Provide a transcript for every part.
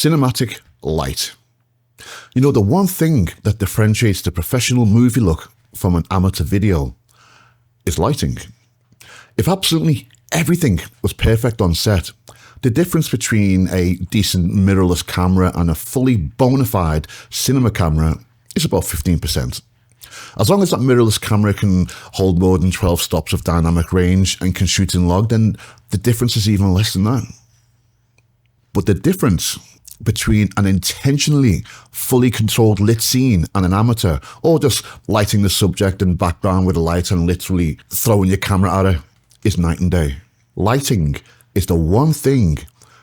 Cinematic light. You know, the one thing that differentiates the professional movie look from an amateur video is lighting. If absolutely everything was perfect on set, the difference between a decent mirrorless camera and a fully bona fide cinema camera is about 15%. As long as that mirrorless camera can hold more than 12 stops of dynamic range and can shoot in log, then the difference is even less than that. But the difference between an intentionally fully controlled lit scene and an amateur, or just lighting the subject and background with a light and literally throwing your camera at her, is night and day. Lighting is the one thing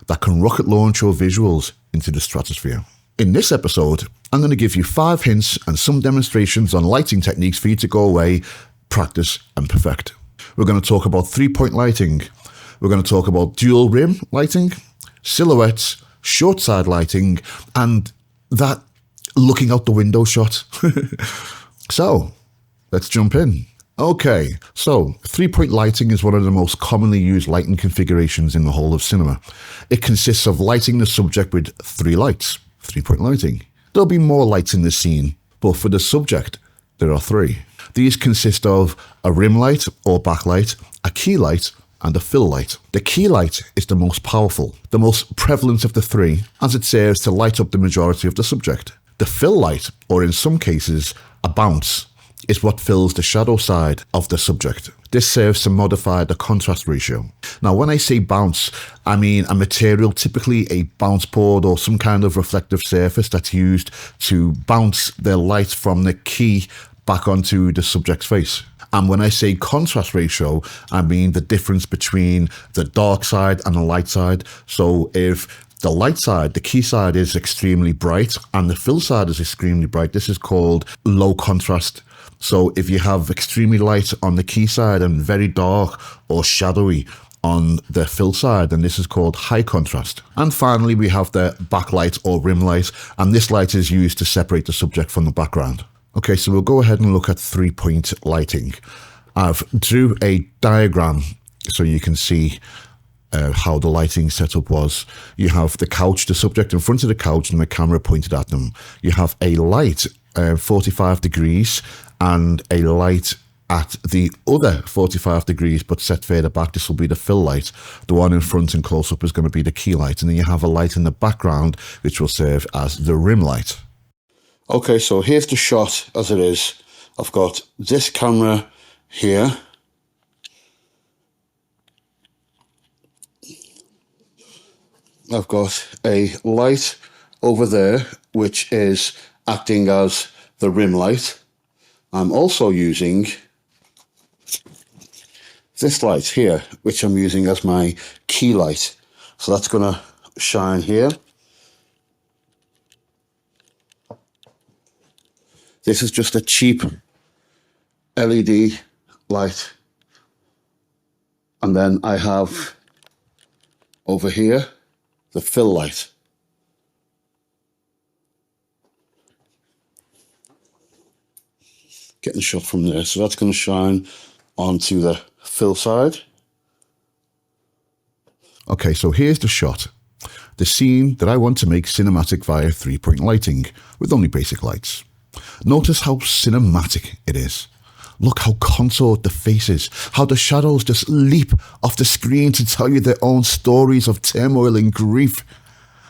that can rocket launch your visuals into the stratosphere. In this episode, I'm going to give you 5 hints and some demonstrations on lighting techniques for you to go away, practice and perfect. We're going to talk about 3-point lighting. We're going to talk about dual rim lighting, silhouettes, short side lighting, and that looking out the window shot. So, let's jump in. Okay, so 3-point lighting is one of the most commonly used lighting configurations in the whole of cinema. It consists of lighting the subject with 3 lights, 3-point lighting. There'll be more lights in the scene, but for the subject, there are 3. These consist of a rim light or backlight, a key light, and a fill light. The key light is the most powerful, the most prevalent of the 3, as it serves to light up the majority of the subject. The fill light, or in some cases, a bounce, is what fills the shadow side of the subject. This serves to modify the contrast ratio. Now, when I say bounce, I mean a material, typically a bounce board or some kind of reflective surface that's used to bounce the light from the key back onto the subject's face. And when I say contrast ratio, I mean the difference between the dark side and the light side. So if the light side, the key side, is extremely bright and the fill side is extremely bright, this is called low contrast. So if you have extremely light on the key side and very dark or shadowy on the fill side, then this is called high contrast. And finally, we have the backlight or rim light, and this light is used to separate the subject from the background. Okay, so we'll go ahead and look at 3-point lighting. I've drew a diagram so you can see how the lighting setup was. You have the couch, the subject in front of the couch and the camera pointed at them. You have a light 45 degrees and a light at the other 45 degrees but set further back. This will be the fill light. The one in front and close up is going to be the key light, and then you have a light in the background which will serve as the rim light. Okay, so here's the shot as it is. I've got this camera here. I've got a light over there which is acting as the rim light. I'm also using this light here, which I'm using as my key light. So that's going to shine here. This is just a cheap LED light. And then I have over here the fill light. Getting shot from there. So that's going to shine onto the fill side. Okay, so here's the shot. The scene that I want to make cinematic via 3-point lighting with only basic lights. Notice how cinematic it is. Look how contoured the face is, how the shadows just leap off the screen to tell you their own stories of turmoil and grief.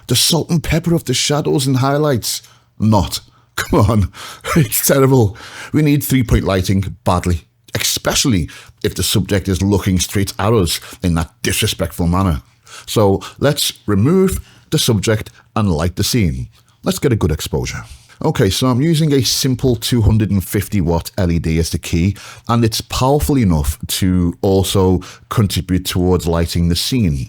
The salt and pepper of the shadows and highlights. Not. Come on, it's terrible. We need 3-point lighting badly, especially if the subject is looking straight at us in that disrespectful manner. So let's remove the subject and light the scene. Let's get a good exposure. Okay, so I'm using a simple 250 watt LED as the key, and it's powerful enough to also contribute towards lighting the scene.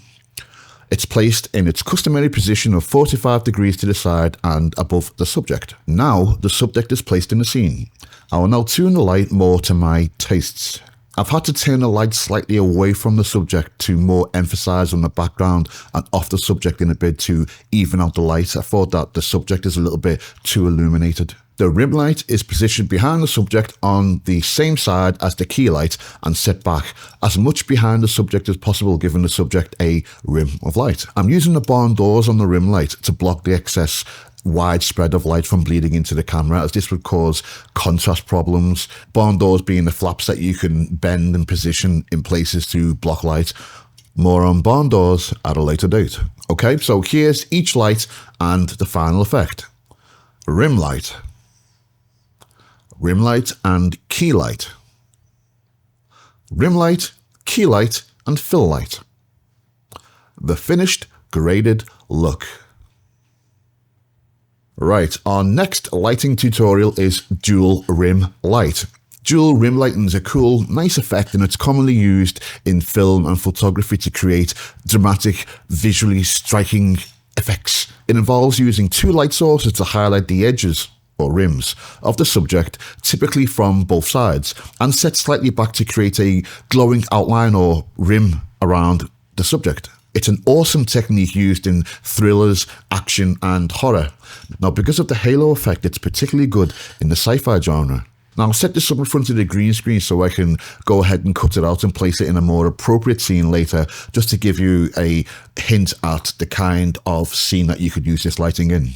It's placed in its customary position of 45 degrees to the side and above the subject. Now the subject is placed in the scene. I will now tune the light more to my tastes. I've had to turn the light slightly away from the subject to more emphasize on the background and off the subject in a bit to even out the light. I thought that the subject is a little bit too illuminated. The rim light is positioned behind the subject on the same side as the key light and set back as much behind the subject as possible, giving the subject a rim of light. I'm using the barn doors on the rim light to block the excess wide spread of light from bleeding into the camera, as this would cause contrast problems. Barn doors being the flaps that you can bend and position in places to block light. More on barn doors at a later date. Okay, so here's each light and the final effect. Rim light and key light. Rim light, key light, and fill light. The finished, graded look. Right, our next lighting tutorial is dual rim light. Dual rim lighting is a cool, nice effect, and it's commonly used in film and photography to create dramatic, visually striking effects. It involves using two light sources to highlight the edges or rims of the subject, typically from both sides, and set slightly back to create a glowing outline or rim around the subject. It's an awesome technique used in thrillers, action, and horror. Now, because of the halo effect, it's particularly good in the sci-fi genre. Now, I'll set this up in front of the green screen so I can go ahead and cut it out and place it in a more appropriate scene later, just to give you a hint at the kind of scene that you could use this lighting in.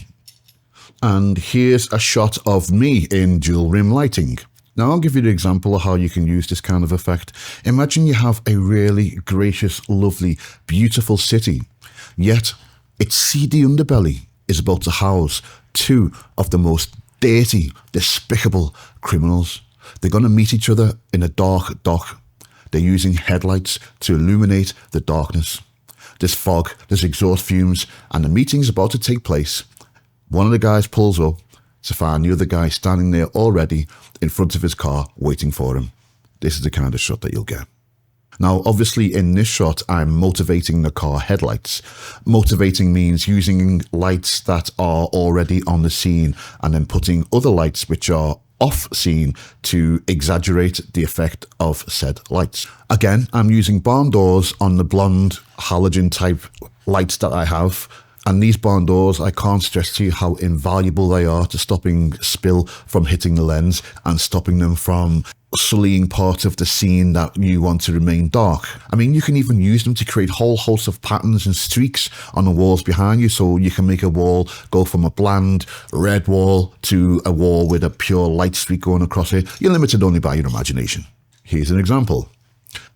And here's a shot of me in dual rim lighting. Now I'll give you the example of how you can use this kind of effect. Imagine you have a really gracious, lovely, beautiful city, yet its seedy underbelly is about to house two of the most dirty, despicable criminals. They're going to meet each other in a dark dock. They're using headlights to illuminate the darkness. There's fog, there's exhaust fumes, and the meeting's about to take place. One of the guys pulls up to find the other guy standing there already in front of his car waiting for him. This is the kind of shot that you'll get. Now, obviously in this shot, I'm motivating the car headlights. Motivating means using lights that are already on the scene and then putting other lights which are off scene to exaggerate the effect of said lights. Again, I'm using barn doors on the blonde halogen type lights that I have. And these barn doors, I can't stress to you how invaluable they are to stopping spill from hitting the lens and stopping them from sullying part of the scene that you want to remain dark. I mean, you can even use them to create whole hosts of patterns and streaks on the walls behind you, so you can make a wall go from a bland red wall to a wall with a pure light streak going across it. You're limited only by your imagination. Here's an example.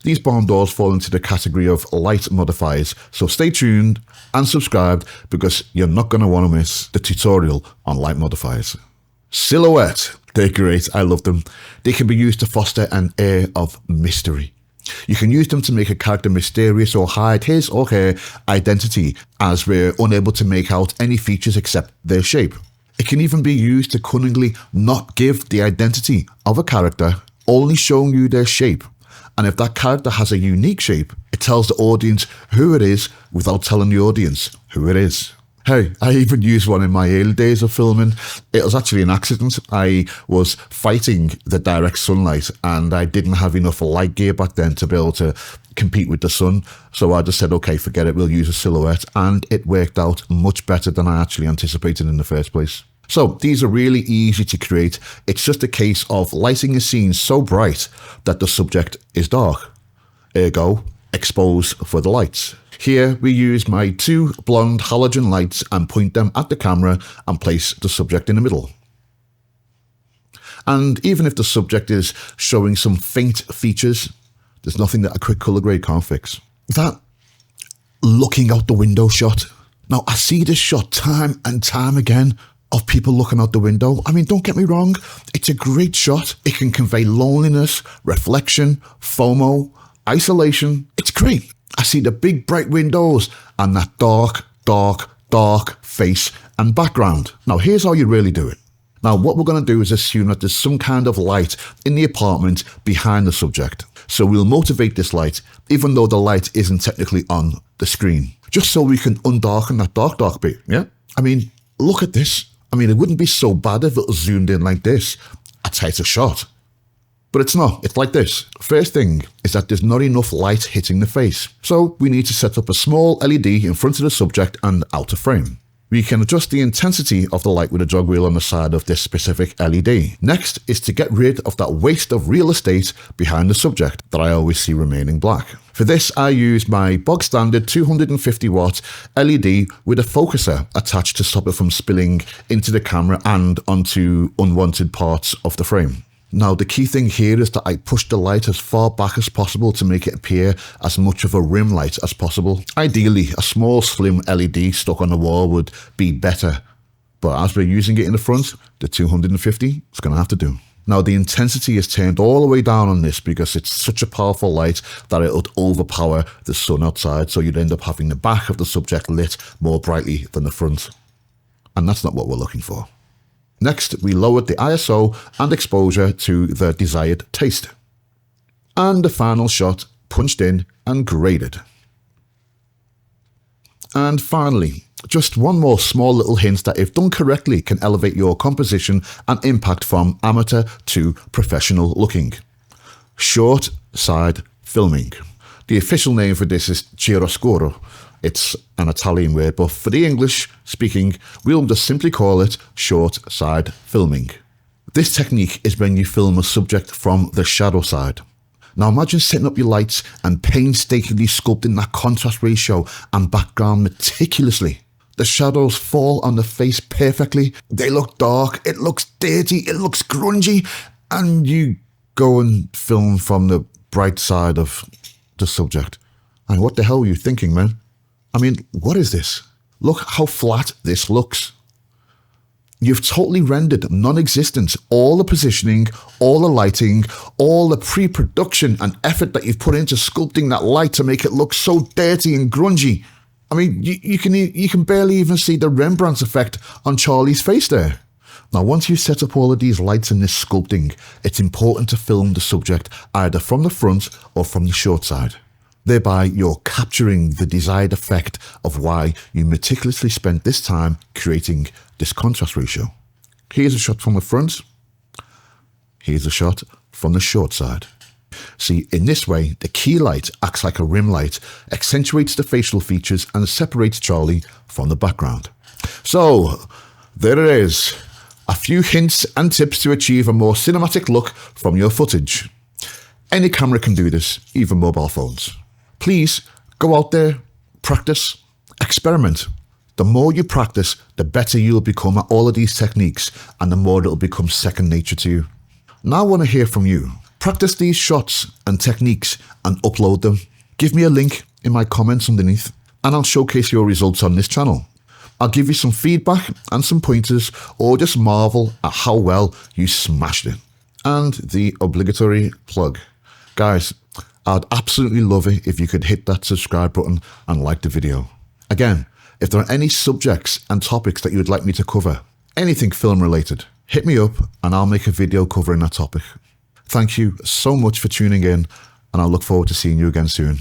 These barn doors fall into the category of light modifiers, so stay tuned and subscribed because you're not going to want to miss the tutorial on light modifiers. Silhouette. They're great, I love them. They can be used to foster an air of mystery. You can use them to make a character mysterious or hide his or her identity, as we're unable to make out any features except their shape. It can even be used to cunningly not give the identity of a character, only showing you their shape. And if that character has a unique shape, it tells the audience who it is without telling the audience who it is. Hey, I even used one in my early days of filming. It was actually an accident. I was fighting the direct sunlight and I didn't have enough light gear back then to be able to compete with the sun. So I just said, okay, forget it, we'll use a silhouette. And it worked out much better than I actually anticipated in the first place. So these are really easy to create. It's just a case of lighting a scene so bright that the subject is dark. Ergo, expose for the lights. Here we use my two blonde halogen lights and point them at the camera and place the subject in the middle. And even if the subject is showing some faint features, there's nothing that a quick color grade can't fix. That looking out the window shot. Now I see this shot time and time again of people looking out the window. I mean, don't get me wrong, it's a great shot. It can convey loneliness, reflection, FOMO, isolation. It's great. I see the big bright windows and that dark face and background. Now here's how you really do it. Now what we're going to do is assume that there's some kind of light in the apartment behind the subject. So we'll motivate this light even though the light isn't technically on the screen. Just so we can undarken that dark bit, yeah? I mean, look at this. I mean, it wouldn't be so bad if it was zoomed in like this. A tighter shot. But it's not, it's like this. First thing is that there's not enough light hitting the face. So we need to set up a small LED in front of the subject and out of frame. We can adjust the intensity of the light with a jog wheel on the side of this specific LED. Next is to get rid of that waste of real estate behind the subject that I always see remaining black. For this, I use my bog standard 250 watt LED with a focuser attached to stop it from spilling into the camera and onto unwanted parts of the frame. Now, the key thing here is that I push the light as far back as possible to make it appear as much of a rim light as possible. Ideally, a small slim LED stuck on the wall would be better, but as we're using it in the front, the 250 is going to have to do. Now, the intensity is turned all the way down on this because it's such a powerful light that it would overpower the sun outside, so you'd end up having the back of the subject lit more brightly than the front. And that's not what we're looking for. Next, we lowered the ISO and exposure to the desired taste. And the final shot punched in and graded. And finally, just one more small little hint that if done correctly can elevate your composition and impact from amateur to professional looking. Short side filming. The official name for this is chiaroscuro. It's an Italian word, but for the English speaking, we'll just simply call it short side filming. This technique is when you film a subject from the shadow side. Now imagine setting up your lights and painstakingly sculpting that contrast ratio and background meticulously. The shadows fall on the face perfectly. They look dark, it looks dirty, it looks grungy, and you go and film from the bright side of the subject. And what the hell were you thinking, man? I mean, what is this? Look how flat this looks. You've totally rendered non-existent all the positioning, all the lighting, all the pre-production and effort that you've put into sculpting that light to make it look so dirty and grungy. I mean, you can barely even see the Rembrandt effect on Charlie's face there. Now, once you set up all of these lights and this sculpting, it's important to film the subject either from the front or from the short side. Thereby, you're capturing the desired effect of why you meticulously spent this time creating this contrast ratio. Here's a shot from the front. Here's a shot from the short side. See, in this way, the key light acts like a rim light, accentuates the facial features and separates Charlie from the background. So, there it is. A few hints and tips to achieve a more cinematic look from your footage. Any camera can do this, even mobile phones. Please go out there, practice, experiment. The more you practice, the better you'll become at all of these techniques and the more it'll become second nature to you. Now I want to hear from you. Practice these shots and techniques and upload them. Give me a link in my comments underneath and I'll showcase your results on this channel. I'll give you some feedback and some pointers or just marvel at how well you smashed it. And the obligatory plug. Guys, I'd absolutely love it if you could hit that subscribe button and like the video. Again, if there are any subjects and topics that you would like me to cover, anything film related, hit me up and I'll make a video covering that topic. Thank you so much for tuning in and I look forward to seeing you again soon.